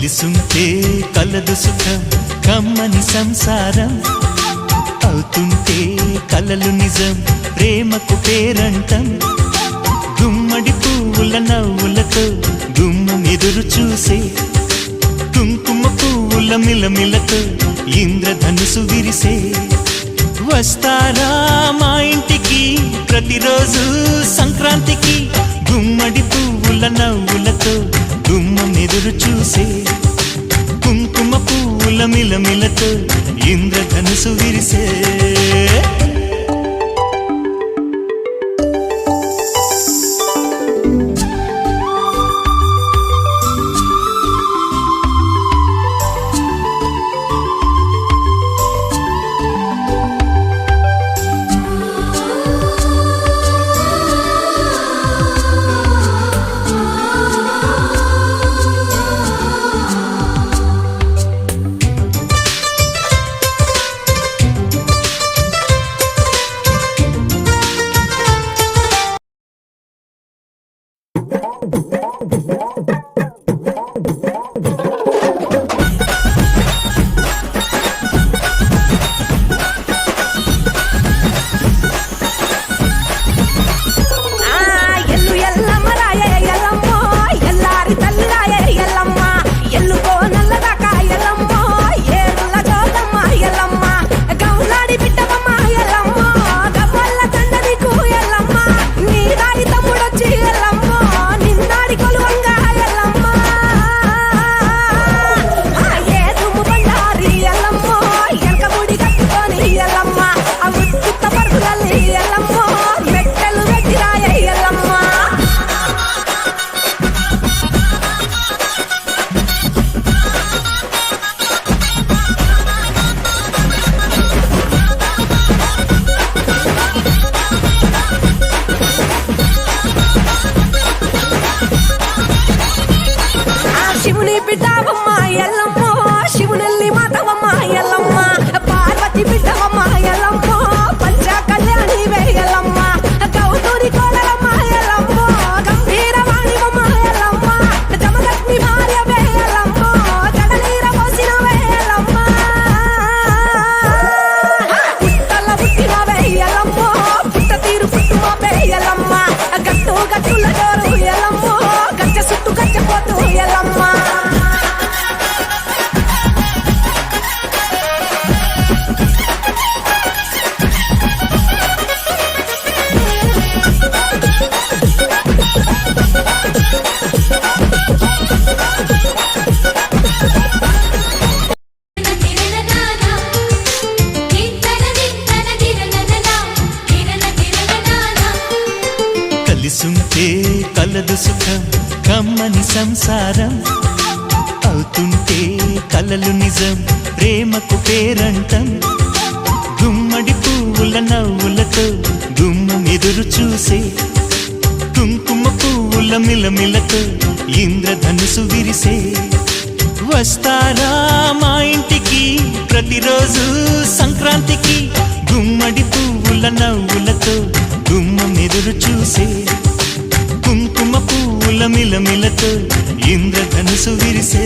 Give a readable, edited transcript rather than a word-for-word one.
కలిసుంటే కలదు సుఖం కమ్మని సంసారం అవుతుంటే కలలు నిజం ప్రేమకు పేరంటం గుమ్మడి పువ్వుల నవ్వులతో గుమ్మం ఎదురు చూసే కుంకుమ పువ్వుల మిలమిలతో ఇంద్రధనుసు విరిసే వస్తారా మా ఇంటికి ప్రతిరోజు సంక్రాంతికి గుమ్మడి పువ్వుల నవ్వులతో గుమ్మం ఎదురు చూసే కుంకుమ పువ్వుల మిలమిలతో ఇంద్రధనుసు విరిసే కలిసుంటే కలదు సుఖం కమ్మని సంసారం అవుతుంటే కలలు నిజం ప్రేమకు పేరంటం గుమ్మడి పువ్వుల నవ్వులతో గుమ్మం ఎదురు చూసే కుంకుమ పువ్వుల మిలమిలతో ఇంద్రధనుసు విరిసే వస్తారా మా ఇంటికి ప్రతిరోజు సంక్రాంతికి గుమ్మడి పువ్వుల నవ్వులతో గుమ్మం ఎదురు చూసే కుంకుమ పువ్వుల మిలమిలతో ఇంద్రధనుసు విరిసే